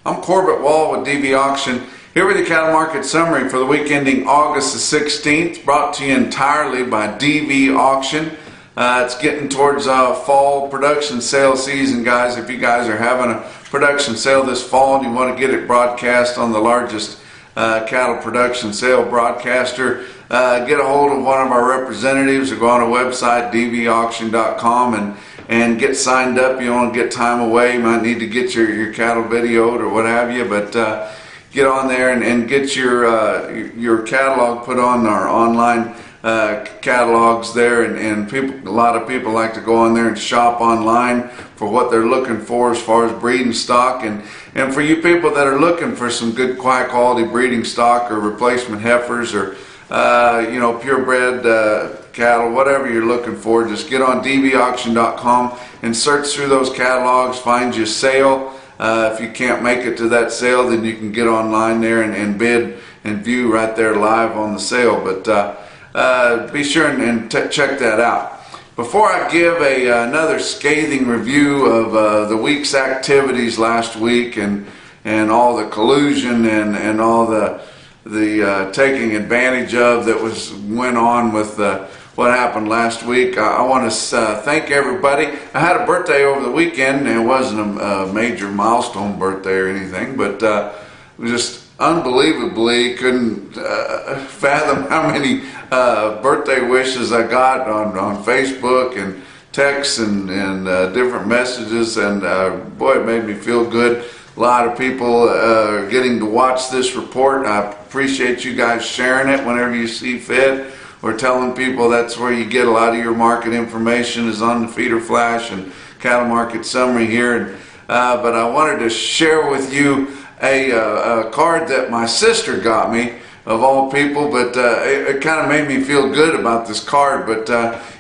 I'm Corbett Wall with DV Auction, here with the cattle market summary for the week ending August the 16th, brought to you entirely by DV Auction. It's getting towards fall production sale season, guys. If you guys are having a production sale this fall and you want to get it broadcast on the largest cattle production sale broadcaster, get a hold of one of our representatives or go on our website, dvauction.com, and get signed up. You want to get time away, you might need to get your cattle videoed or what have you, but get on there and get your catalog put on our online catalogs there, and a lot of people like to go on there and shop online for what they're looking for as far as breeding stock, and for you people that are looking for some good high quality breeding stock or replacement heifers or purebred cattle, whatever you're looking for, just get on dvauction.com and search through those catalogs, find your sale. If you can't make it to that sale, then you can get online there and bid and view right there live on the sale. But be sure and check that out. Before I give another scathing review of the week's activities last week and all the collusion and all the taking advantage of that went on with what happened last week, I want to thank everybody. I had a birthday over the weekend, and it wasn't a major milestone birthday or anything, but just unbelievably couldn't fathom how many birthday wishes I got on Facebook and texts and different messages, and boy, it made me feel good. A lot of people getting to watch this report. I appreciate you guys sharing it whenever you see fit, or telling people that's where you get a lot of your market information is on the feeder flash and cattle market summary here. But I wanted to share with you a card that my sister got me, of all people, but it kind of made me feel good about this card. But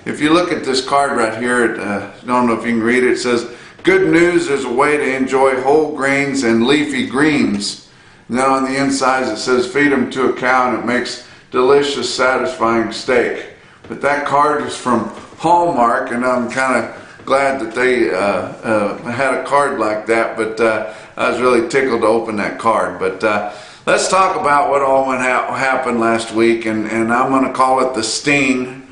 if you look at this card right here, I don't know if you can read it. It says, "Good news, there's a way to enjoy whole grains and leafy greens." And then on the inside it says, "Feed them to a cow and it makes delicious, satisfying steak." But that card is from Hallmark, and I'm kind of glad that they had a card like that, but I was really tickled to open that card. But let's talk about what all happened last week, and I'm going to call it the sting.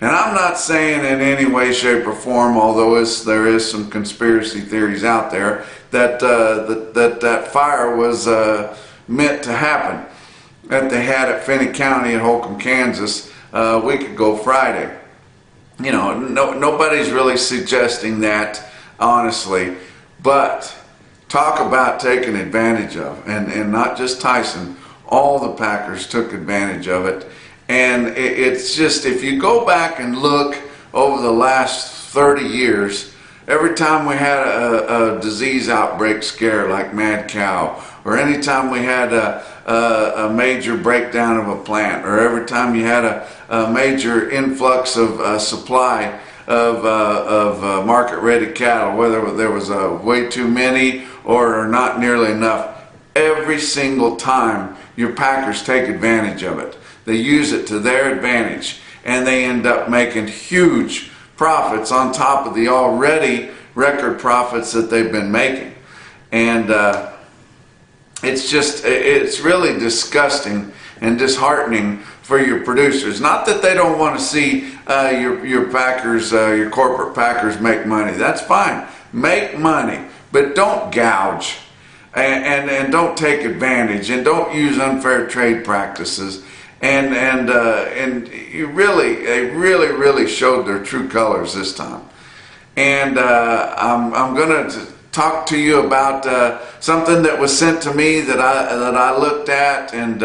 And I'm not saying in any way, shape, or form, although there is some conspiracy theories out there, that that fire was meant to happen, that they had at Finney County in Holcomb, Kansas, a week ago Friday. You know, nobody's really suggesting that, honestly, but talk about taking advantage of, and not just Tyson, all the Packers took advantage of it. And it's just, if you go back and look over the last 30 years, every time we had a disease outbreak scare like mad cow, or any time we had a major breakdown of a plant, or every time you had a major influx of supply of market-ready cattle, whether there was way too many or not nearly enough, every single time your Packers take advantage of it. They use it to their advantage, and they end up making huge profits on top of the already record profits that they've been making. And it's really disgusting and disheartening for your producers. Not that they don't want to see your Packers, your corporate Packers make money. That's fine. Make money, but don't gouge and don't take advantage, and don't use unfair trade practices. And they really showed their true colors this time. And I'm going to talk to you about something that was sent to me that I looked at, and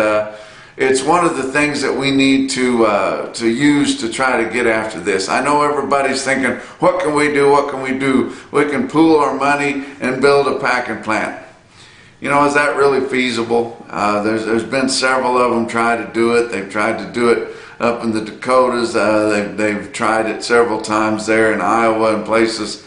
it's one of the things that we need to use to try to get after this. I know everybody's thinking, what can we do? What can we do? We can pool our money and build a packing plant. You know, is that really feasible? There's been several of them try to do it. They've tried to do it up in the Dakotas. They've tried it several times there in Iowa and places.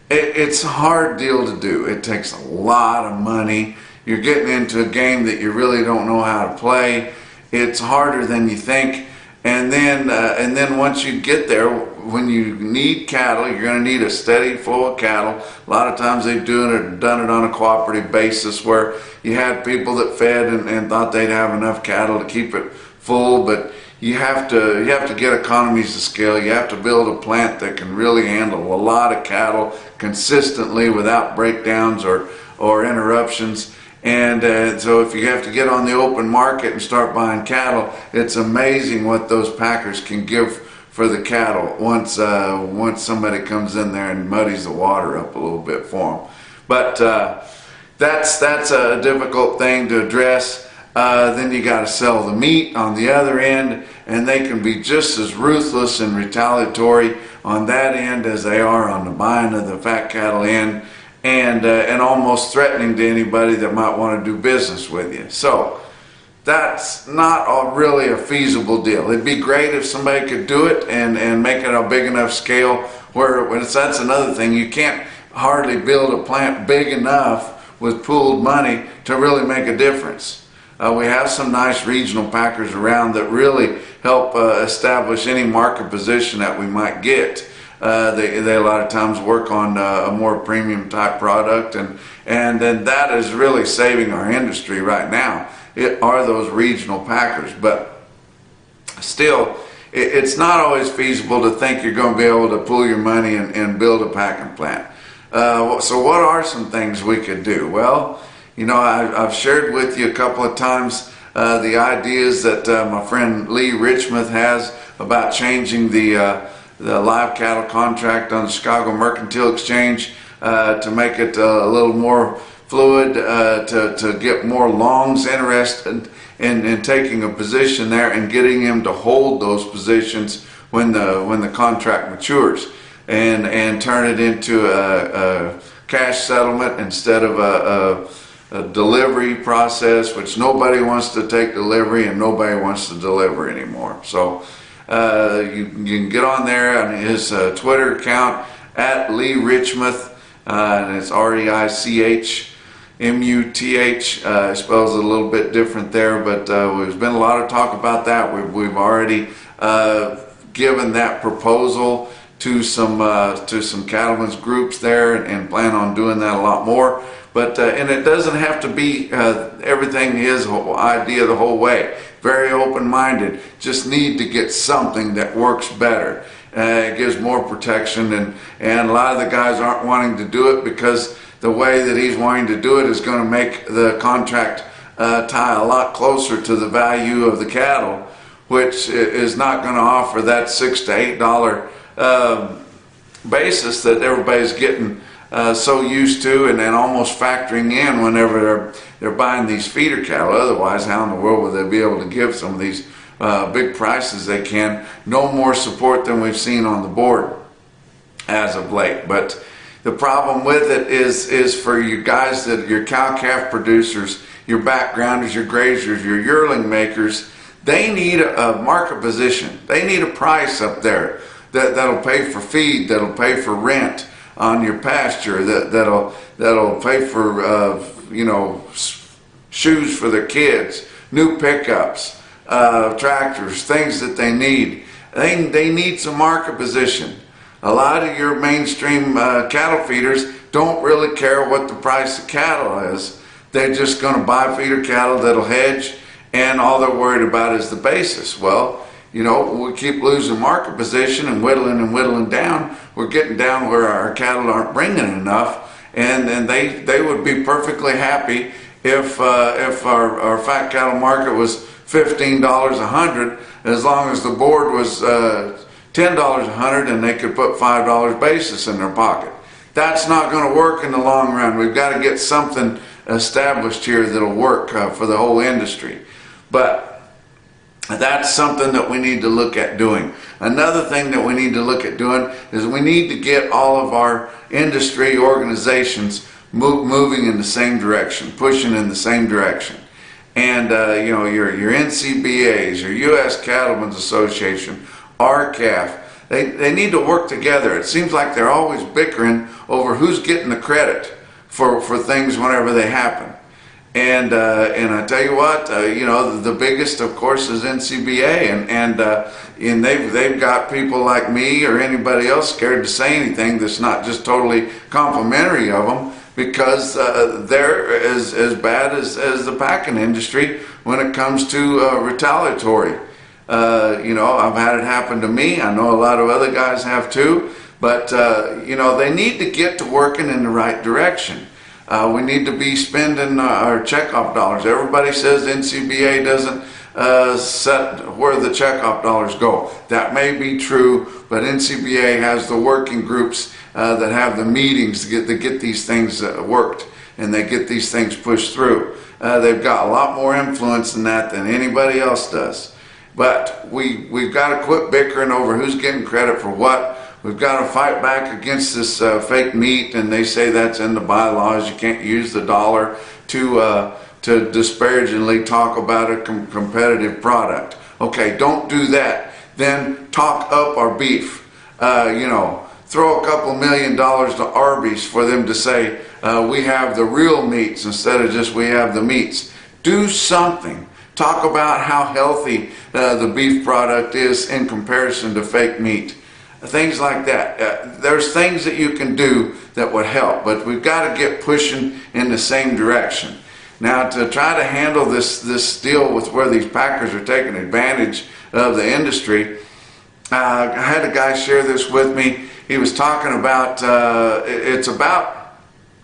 It's a hard deal to do. It takes a lot of money. You're getting into a game that you really don't know how to play. It's harder than you think. And then once you get there, when you need cattle, you're going to need a steady flow of cattle. A lot of times they've done it on a cooperative basis where you had people that fed and thought they'd have enough cattle to keep it full, but you have to get economies of scale. You have to build a plant that can really handle a lot of cattle consistently without breakdowns or interruptions. And so if you have to get on the open market and start buying cattle, it's amazing what those packers can give for the cattle once somebody comes in there and muddies the water up a little bit for them. But that's a difficult thing to address. Then you got to sell the meat on the other end, and they can be just as ruthless and retaliatory on that end as they are on the buying of the fat cattle end. And almost threatening to anybody that might want to do business with you. So that's not really a feasible deal. It'd be great if somebody could do it and make it a big enough scale where that's another thing. You can't hardly build a plant big enough with pooled money to really make a difference. We have some nice regional packers around that really help establish any market position that we might get. They a lot of times work on a more premium type product, and then that is really saving our industry right now. It are those regional packers, but still it's not always feasible to think you're going to be able to pool your money and build a packing plant. So what are some things we could do? Well, you know, I've shared with you a couple of times the ideas that my friend Lee Richmond has about changing the live cattle contract on the Chicago Mercantile Exchange to make it a little more fluid, to get more longs interested in taking a position there and getting him to hold those positions when the contract matures, and turn it into a cash settlement instead of a delivery process, which nobody wants to take delivery and nobody wants to deliver anymore. So you can get on there on his Twitter account at Lee Richmuth, and it's Reichmuth. Spells it a little bit different there, but there's been a lot of talk about that. We've already given that proposal to some cattlemen's groups there, and plan on doing that a lot more. But and it doesn't have to be everything his whole idea the whole way. Very open-minded. Just need to get something that works better. It gives more protection, and a lot of the guys aren't wanting to do it because the way that he's wanting to do it is going to make the contract tie a lot closer to the value of the cattle, which is not going to offer that $6 to $8 basis that everybody's getting so used to, and then almost factoring in whenever they're buying these feeder cattle. Otherwise, how in the world would they be able to give some of these big prices they can? No more support than we've seen on the board as of late. But the problem with it is for you guys, that your cow-calf producers, your backgrounders, your grazers, your yearling makers, they need a market position. They need a price up there that'll pay for feed, that'll pay for rent on your pasture, that'll pay for shoes for their kids, new pickups, tractors, things that they need. They need some market position. A lot of your mainstream cattle feeders don't really care what the price of cattle is. They're just going to buy feeder cattle that'll hedge, and all they're worried about is the basis. Well, you know, we keep losing market position and whittling down. We're getting down where our cattle aren't bringing enough, and they would be perfectly happy if our fat cattle market was $15 a hundred, as long as the board was $10 a hundred and they could put $5 basis in their pocket. That's not going to work in the long run. We've got to get something established here that'll work for the whole industry. But that's something that we need to look at doing. Another thing that we need to look at doing is we need to get all of our industry organizations moving in the same direction, pushing in the same direction. And you know, your NCBAs, your U.S. Cattlemen's Association, RCAF, they need to work together. It seems like they're always bickering over who's getting the credit for things whenever they happen. And I tell you what, the biggest, of course, is NCBA, and they've got people like me or anybody else scared to say anything that's not just totally complimentary of them, because they're as bad as the packing industry when it comes to retaliatory. I've had it happen to me. I know a lot of other guys have too, but they need to get to working in the right direction. We need to be spending our checkoff dollars. Everybody says NCBA doesn't set where the checkoff dollars go. That may be true, but NCBA has the working groups that have the meetings to get these things worked, and they get these things pushed through. They've got a lot more influence in that than anybody else does. But we've got to quit bickering over who's getting credit for what. We've got to fight back against this fake meat, and they say that's in the bylaws. You can't use the dollar to disparagingly talk about a competitive product. Okay, don't do that. Then talk up our beef. Throw a couple $1 million to Arby's for them to say we have the real meats instead of just we have the meats. Do something. Talk about how healthy the beef product is in comparison to fake meat. Things like that. There's things that you can do that would help, but we've got to get pushing in the same direction. Now, to try to handle this deal with where these packers are taking advantage of the industry, I had a guy share this with me. He was talking about, it's about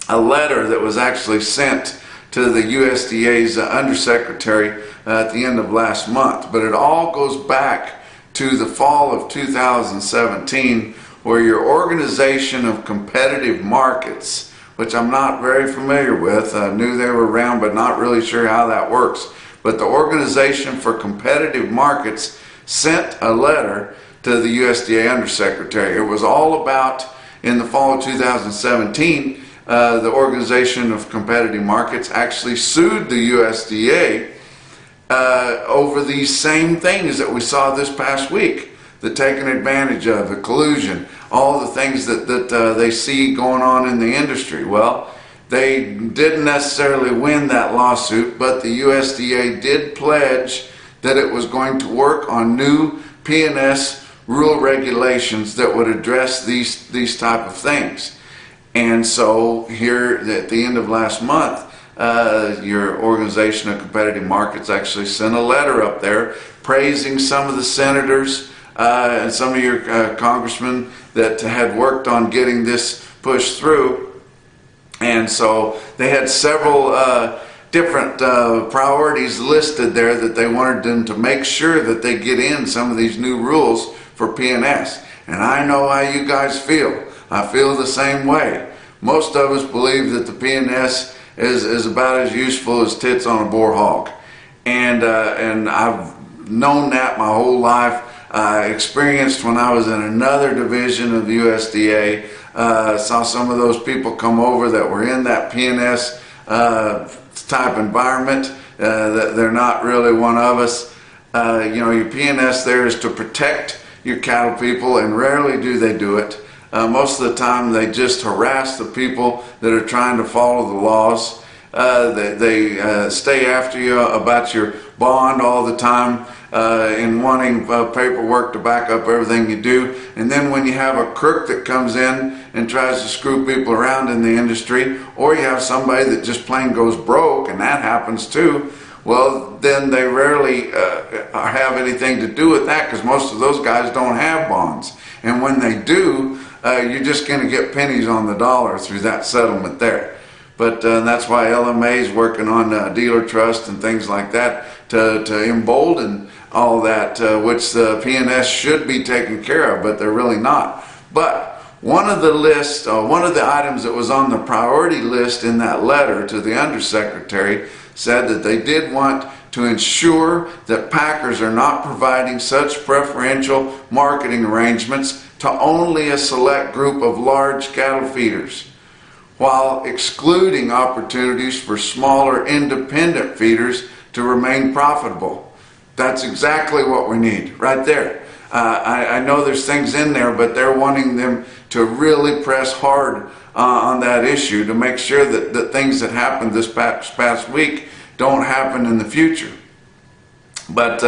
a letter that was actually sent to the USDA's undersecretary at the end of last month, but it all goes back to the fall of 2017, where your Organization of Competitive Markets, which I'm not very familiar with, I knew they were around but not really sure how that works, but the Organization for Competitive Markets sent a letter to the USDA Undersecretary. It was all about, in the fall of 2017, the Organization of Competitive Markets actually sued the USDA over these same things that we saw this past week. The taking advantage of, the collusion, all the things that they see going on in the industry. Well, they didn't necessarily win that lawsuit, but the USDA did pledge that it was going to work on new P&S rule regulations that would address these type of things. And so here at the end of last month, your Organization of Competitive Markets actually sent a letter up there praising some of the senators and some of your congressmen that had worked on getting this pushed through. And so they had several different priorities listed there that they wanted them to make sure that they get in some of these new rules for P&S. And I know how you guys feel. I feel the same way. Most of us believe that the P&S is about as useful as tits on a boar hog. And I've known that my whole life. I experienced when I was in another division of the USDA, saw some of those people come over that were in that P&S type environment, that they're not really one of us. Your P&S there is to protect your cattle people, and rarely do they do it. Most of the time they just harass the people that are trying to follow the laws. They stay after you about your bond all the time, in wanting paperwork to back up everything you do. And then when you have a crook that comes in and tries to screw people around in the industry, or you have somebody that just plain goes broke, and that happens too, well, then they rarely have anything to do with that, because most of those guys don't have bonds. And when they do, you're just going to get pennies on the dollar through that settlement there. But that's why LMA is working on dealer trust and things like that to embolden all that, which the P&S should be taken care of, but they're really not. But one of the lists, one of the items that was on the priority list in that letter to the Undersecretary said that they did want to ensure that packers are not providing such preferential marketing arrangements to only a select group of large cattle feeders, while excluding opportunities for smaller independent feeders to remain profitable. That's exactly what we need right there. I know there's things in there, but they're wanting them to really press hard on that issue to make sure that things that happened this past week don't happen in the future. But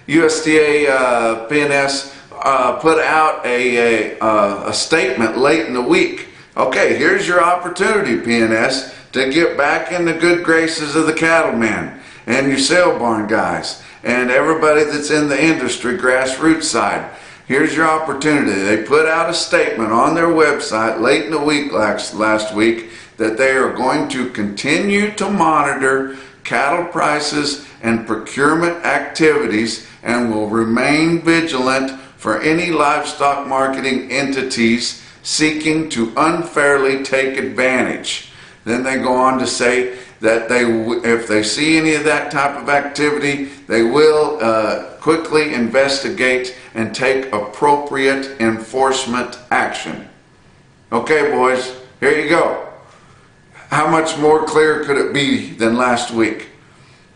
USDA PNS put out a statement late in the week. Okay, here's your opportunity, PNS, to get back in the good graces of the cattlemen and your sale barn guys and everybody that's in the industry, grassroots side. Here's your opportunity. They put out a statement on their website late in the week last week that they are going to continue to monitor cattle prices and procurement activities and will remain vigilant for any livestock marketing entities seeking to unfairly take advantage. Then they go on to say that if they see any of that type of activity, they will quickly investigate and take appropriate enforcement action. Okay, boys, here you go. How much more clear could it be than last week?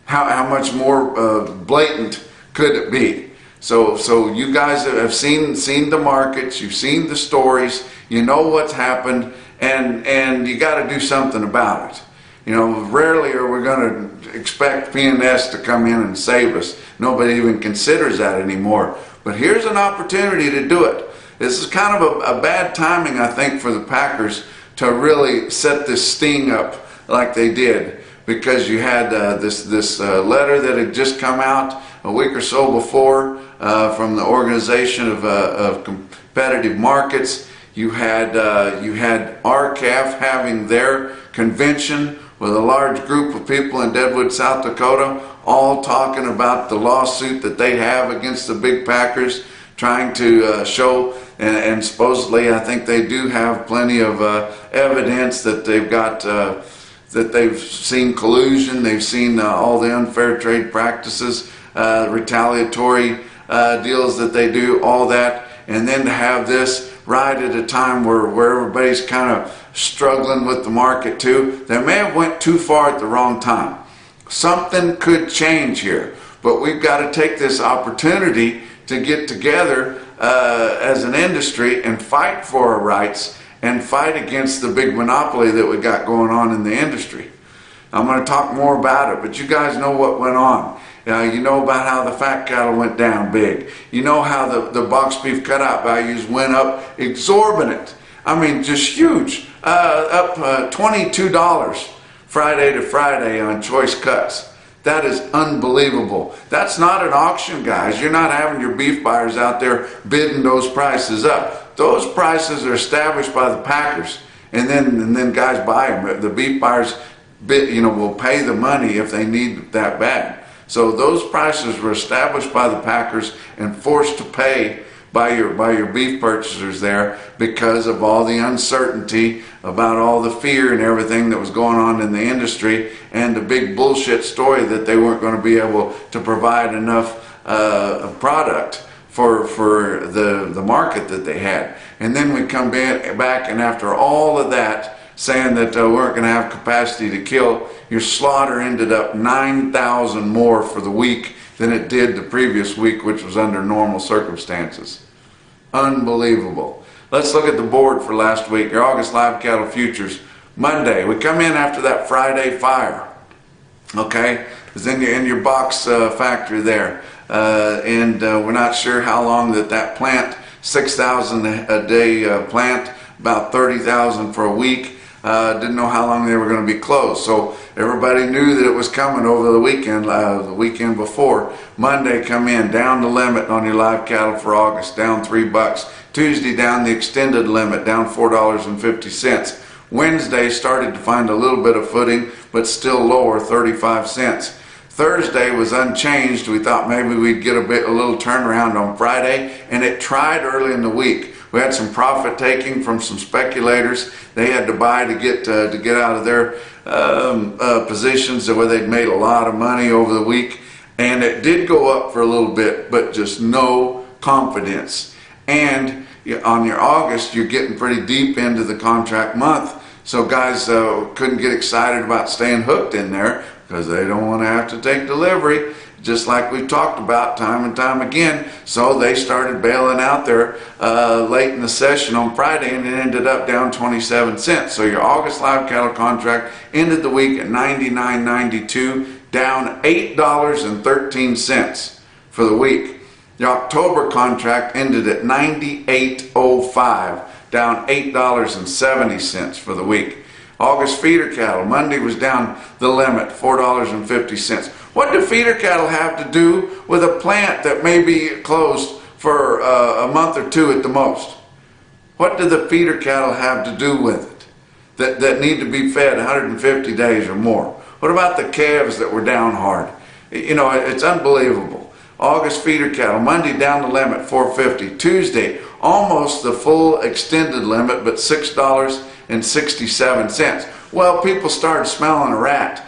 How much more blatant could it be? So you guys have seen the markets, you've seen the stories, you know what's happened, and you got to do something about it. You know, rarely are we going to expect PNS to come in and save us. Nobody even considers that anymore. But here's an opportunity to do it. This is kind of a bad timing, I think, for the Packers to really set this sting up like they did, because you had this letter that had just come out a week or so before from the Organization of Competitive Markets. You had RCAF having their convention with a large group of people in Deadwood, South Dakota, all talking about the lawsuit that they have against the big Packers, trying to show, and supposedly I think they do have plenty of evidence that they've got, that they've seen collusion, they've seen all the unfair trade practices, retaliatory deals that they do, all that, and then to have this right at a time where everybody's kind of struggling with the market too. They may have went too far at the wrong time. Something could change here, but we've got to take this opportunity to get together as an industry and fight for our rights and fight against the big monopoly that we got going on in the industry. I'm going to talk more about it, but you guys know what went on. You know about how the fat cattle went down big. You know how the box beef cutout values went up exorbitant. I mean, just huge. Up $22 Friday to Friday on choice cuts. That is unbelievable. That's not an auction, guys. You're not having your beef buyers out there bidding those prices up. Those prices are established by the Packers, and then guys buy them. The beef buyers will pay the money if they need it that bad. So those prices were established by the Packers and forced to pay by your beef purchasers there because of all the uncertainty about all the fear and everything that was going on in the industry, and the big bullshit story that they weren't going to be able to provide enough product for the market that they had. And then we come back, and after all of that, saying that we weren't going to have capacity to kill, your slaughter ended up 9,000 more for the week than it did the previous week, which was under normal circumstances. Unbelievable. Let's look at the board for last week. Your August live cattle futures. Monday, we come in after that Friday fire. Okay, it's in your box factory there, and we're not sure how long that plant, 6,000 a day plant, about 30,000 for a week. Didn't know how long they were going to be closed, so everybody knew that it was coming over the weekend before. Monday come in down the limit on your live cattle for August, down $3. Tuesday down the extended limit, down $4.50. Wednesday started to find a little bit of footing, but still lower, 35 cents. Thursday was unchanged. We thought maybe we'd get a little turnaround on Friday, and it tried early in the week. We had some profit taking from some speculators. They had to buy to get out of their positions where they'd made a lot of money over the week, and it did go up for a little bit, but just no confidence. And on your August, you're getting pretty deep into the contract month, so guys couldn't get excited about staying hooked in there because they don't want to have to take delivery. just like we've talked about time and time again. So they started bailing out there late in the session on Friday, and it ended up down 27 cents. So your August live cattle contract ended the week at 99.92, down $8.13 for the week. The October contract ended at 98.05, down $8.70 for the week. August feeder cattle, Monday was down the limit, $4.50. What do feeder cattle have to do with a plant that may be closed for a month or two at the most? What do the feeder cattle have to do with it that need to be fed 150 days or more? What about the calves that were down hard? You know, it's unbelievable. August feeder cattle, Monday down the limit, $4.50. Tuesday, almost the full extended limit, but $6.67. Well, people started smelling a rat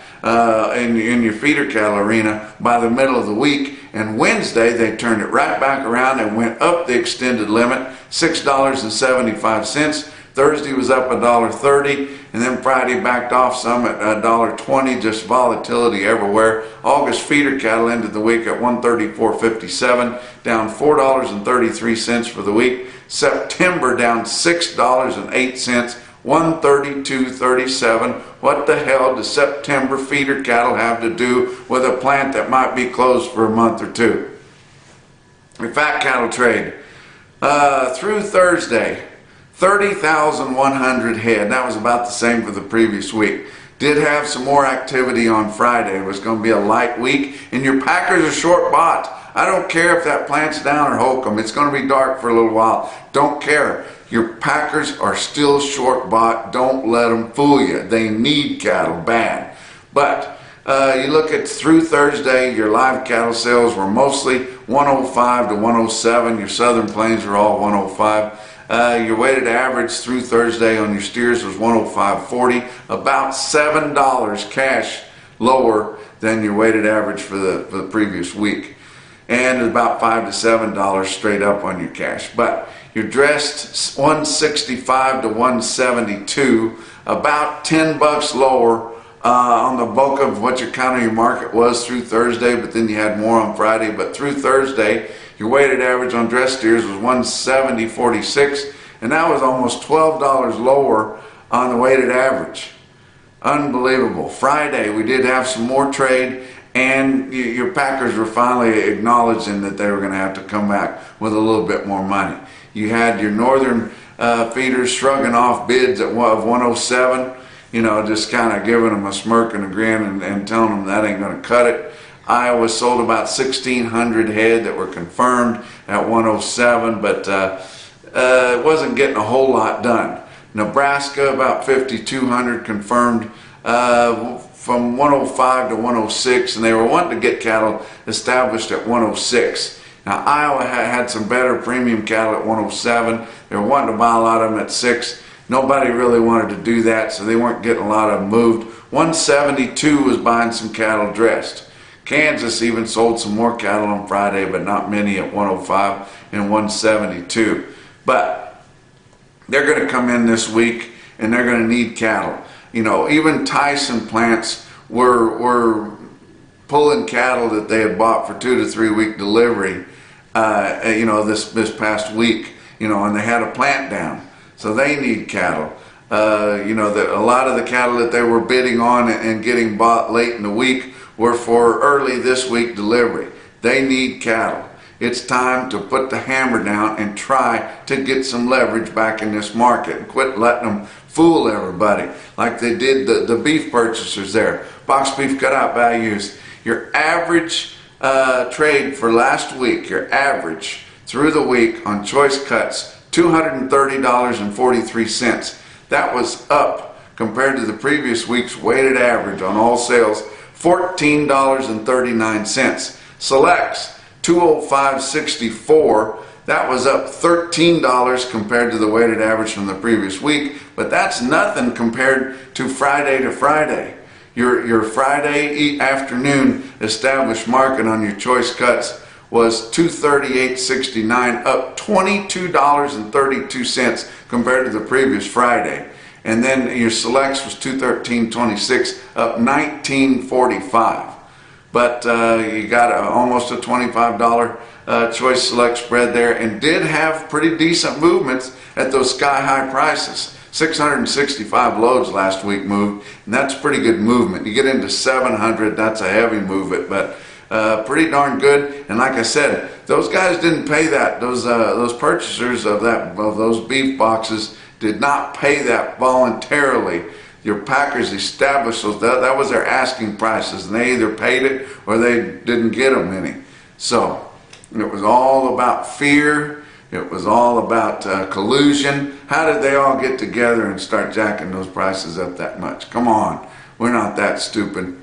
in your feeder cattle arena by the middle of the week, and Wednesday they turned it right back around and went up the extended limit, $6.75. Thursday was up $1.30, and then Friday backed off some at $1.20, just volatility everywhere. August feeder cattle ended the week at $134.57, down $4.33 for the week. September down $6.08, $132.37. What the hell does September feeder cattle have to do with a plant that might be closed for a month or two? The fat cattle trade through Thursday, 30,100 head. That was about the same for the previous week. Did have some more activity on Friday. It was going to be a light week, and your packers are short bought. I don't care if that plant's down or hokum. It's going to be dark for a little while. Don't care. Your packers are still short bought. Don't let them fool you. They need cattle bad. But you look at through Thursday, your live cattle sales were mostly 105 to 107. Your Southern Plains are all 105. Your weighted average through Thursday on your steers was 105.40, about $7 cash lower than your weighted average for the previous week, and about $5 to $7 straight up on your cash. But you're dressed 165 to 172, about $10 lower on the bulk of what your count of your market was through Thursday, but then you had more on Friday. But through Thursday, your weighted average on dress steers was 170.46, and that was almost $12 lower on the weighted average. Unbelievable. Friday, we did have some more trade, and your packers were finally acknowledging that they were going to have to come back with a little bit more money. You had your northern feeders shrugging off bids of 107, you know, just kind of giving them a smirk and a grin and telling them that ain't going to cut it. Iowa sold about 1,600 head that were confirmed at 107, but it wasn't getting a whole lot done. Nebraska, about 5,200 confirmed from 105 to 106, and they were wanting to get cattle established at 106. Now, Iowa had some better premium cattle at 107. They were wanting to buy a lot of them at 6. Nobody really wanted to do that, so they weren't getting a lot of them moved. 172 was buying some cattle dressed. Kansas even sold some more cattle on Friday, but not many at 105 and 172. But they're going to come in this week, and they're going to need cattle. You know, even Tyson plants were pulling cattle that they had bought for 2 to 3 week delivery, you know, this past week, you know, and they had a plant down. So they need cattle. You know, a lot of the cattle that they were bidding on and getting bought late in the week were for early this week delivery. They need cattle. It's time to put the hammer down and try to get some leverage back in this market and quit letting them fool everybody like they did the beef purchasers there. Box beef cutout values. Your average trade for last week, your average through the week on choice cuts, $230.43. That was up compared to the previous week's weighted average on all sales, $14.39. Selects, $205.64. That was up $13 compared to the weighted average from the previous week, but that's nothing compared to Friday to Friday. Your Friday afternoon established market on your choice cuts was $238.69, up $22.32 compared to the previous Friday. And then your selects was $213.26, up $19.45. but you got almost a $25 choice select spread there, and did have pretty decent movements at those sky-high prices. 665 loads last week moved, and that's pretty good movement. You get into 700, that's a heavy movement, but pretty darn good. And like I said, those guys didn't pay that. Those purchasers of those beef boxes did not pay that voluntarily. Your packers established those. That was their asking prices, and they either paid it or they didn't get them any. So it was all about fear. It was all about collusion. How did they all get together and start jacking those prices up that much? Come on, we're not that stupid.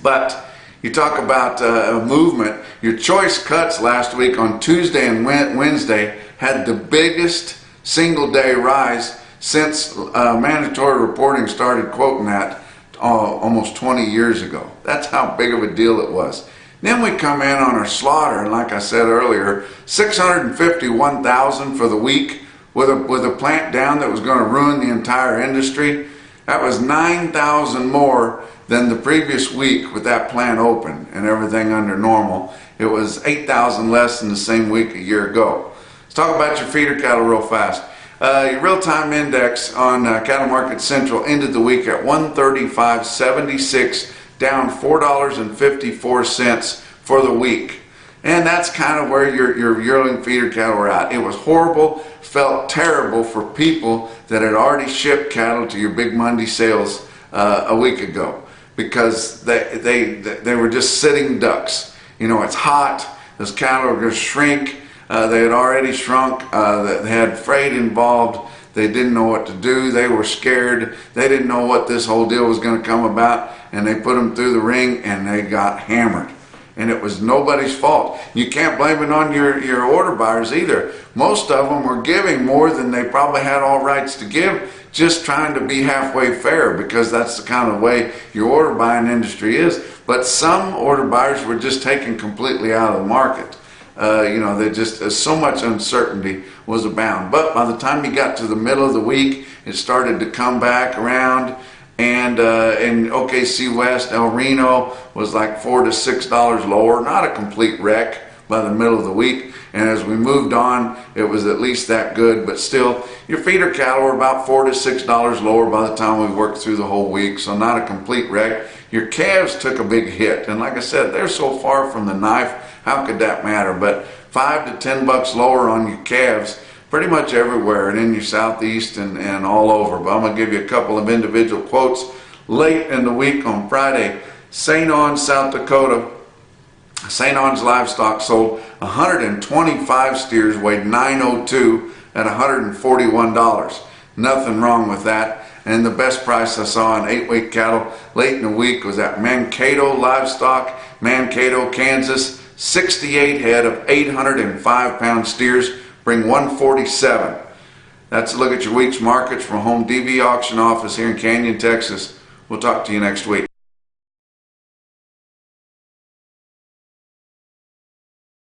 But you talk about a movement. Your choice cuts last week on Tuesday and Wednesday had the biggest single day rise since mandatory reporting started quoting that almost 20 years ago. That's how big of a deal it was. Then we come in on our slaughter, and like I said earlier, 651,000 for the week with a plant down that was going to ruin the entire industry. That was 9,000 more than the previous week with that plant open and everything under normal. It was 8,000 less than the same week a year ago. Let's talk about your feeder cattle real fast. Your real-time index on Cattle Market Central ended the week at 135.76, down $4.54 for the week. And that's kind of where your yearling feeder cattle are at. It was horrible, felt terrible for people that had already shipped cattle to your Big Monday sales a week ago, because they were just sitting ducks. You know, it's hot, those cattle are going to shrink. They had already shrunk, they had freight involved, they didn't know what to do, they were scared, they didn't know what this whole deal was going to come about, and they put them through the ring and they got hammered. And it was nobody's fault. You can't blame it on your order buyers either. Most of them were giving more than they probably had all rights to give, just trying to be halfway fair, because that's the kind of way your order buying industry is. But some order buyers were just taken completely out of the market. You know, they just, so much uncertainty was abound. But by the time you got to the middle of the week, it started to come back around. And in OKC West, El Reno was like $4 to $6 lower. Not a complete wreck by the middle of the week. And as we moved on, it was at least that good. But still, your feeder cattle were about $4 to $6 lower by the time we worked through the whole week. So not a complete wreck. Your calves took a big hit. And like I said, they're so far from the knife. How could that matter? But $5 to $10 lower on your calves pretty much everywhere, and in your southeast and all over. But I'm going to give you a couple of individual quotes. Late in the week on Friday, St. On's, South Dakota, St. On's Livestock sold 125 steers, weighed 902 at $141. Nothing wrong with that. And the best price I saw on 8-week cattle late in the week was at Mankato Livestock, Mankato, Kansas. 68 head of 805-pound steers, bring 147. That's a look at your week's markets from Home DV Auction Office here in Canyon, Texas. We'll talk to you next week.